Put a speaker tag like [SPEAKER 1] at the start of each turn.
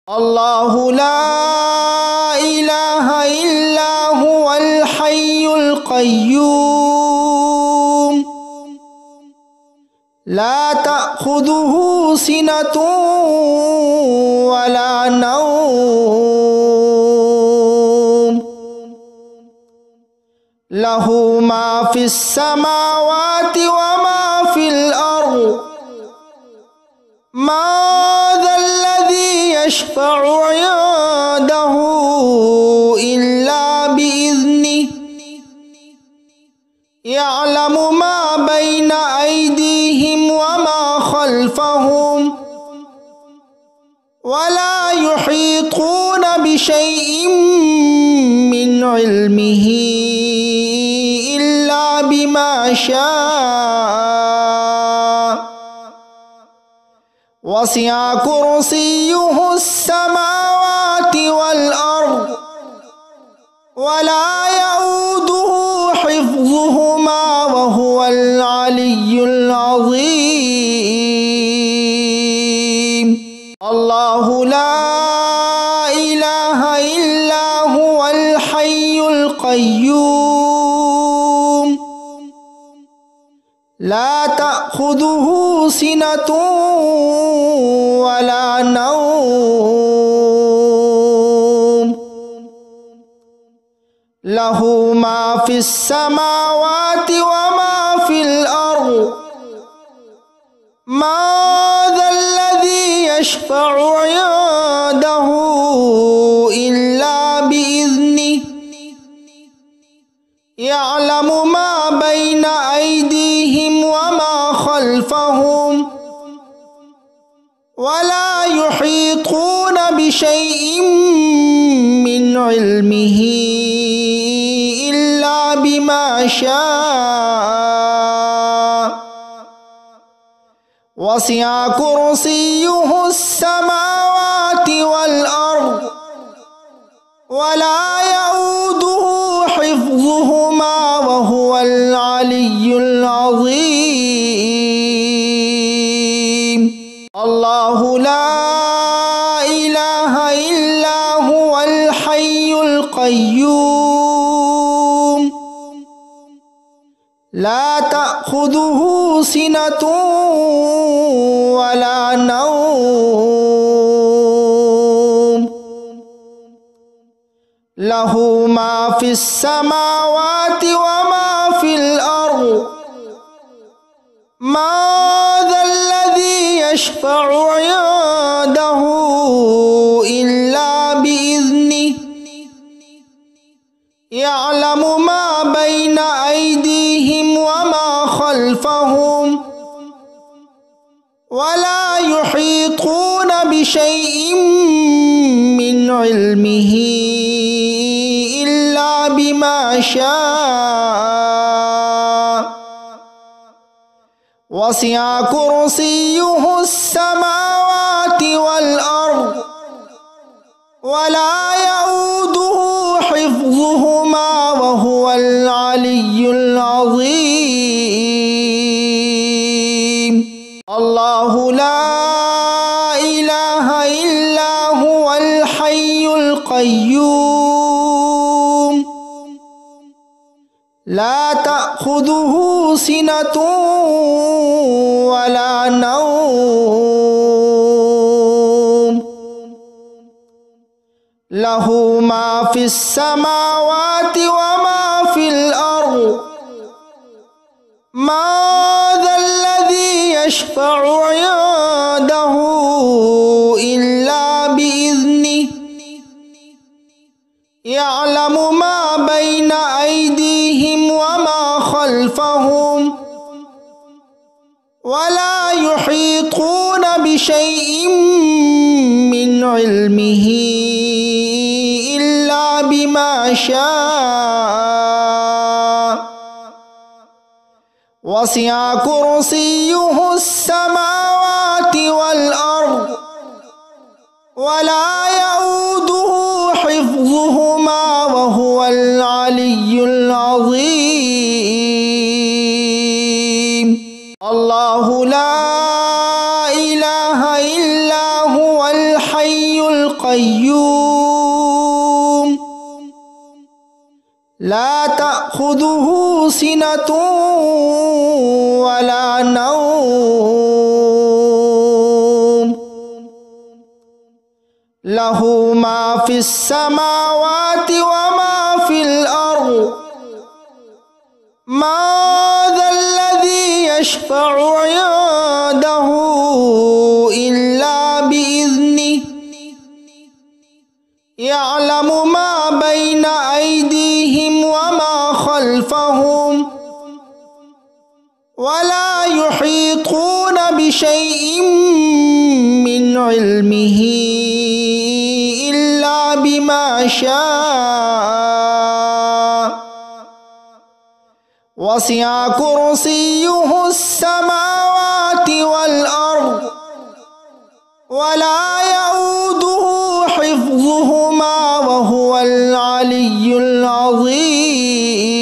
[SPEAKER 1] الله لا إله إلا هو الحي القيوم لا تأخذه سنة ولا نوم له ما في السماوات وما في الأرض ما ذا الذي يشفع عنده إلا بإذنه يعلم ما بين أيديهم وما خلفهم ولا يحيطون بشيء من علمه إلا بما شاء وسع كرسيه السماوات والأرض ولا يؤوده حفظهما وهو العلي العظيم الله لا إله إلا هو الحي القيوم لا تأخذه سنة ولا نوم له ما في السماوات وما في الأرض ما ذا الذي يشفع عنده إلا بإذنه يعلم ما بين أيديهم وما خلفهم ولا يحيطون بشيء من علمه إلا بما شاء وسع كرسيه السماوات والأرض ولا يؤوده حفظهما وهو العلي العظيم الله لا إله إلا هو الحي القيوم لا تأخذه سنة ولا نوم له ما في السماوات وما في الأرض ما ذا الذي يشفع عنده إلا بإذنه يعلم ما بين أيديهم وما خلفهم ولا يحيطون بشيء من علمه إلا بما شاء وسع كرسيه السماوات والأرض ولا يؤوده حفظهما وهو العلي العظيم الله لا إله إلا هو الحي القيوم لا تأخذه سنة ولا نوم له ما في السماوات وما في الأرض ما ذا الذي يشفع عنده إلا بإذنه يعلم ما بين أيديهم وما خلفهم ولا يحيطون بشيء من علمه إلا بما شاء وسع كرسيه السماوات والأرض ولا يؤوده حفظهما وهو العلي العظيم الله لا إله إلا هو الحي القيوم القيوم لا تأخذه سنة ولا نوم له ما في السماوات وما في الأرض ما ذا الذي يشفع عنده إلا بإذنه يعلم ما بين أيديهم وما خلفهم ولا يحيطون بشيء من علمه إلا بما شاء وسع كرسيه السماوات والأرض ولا يؤوده حفظهما وهو العلي العظيم.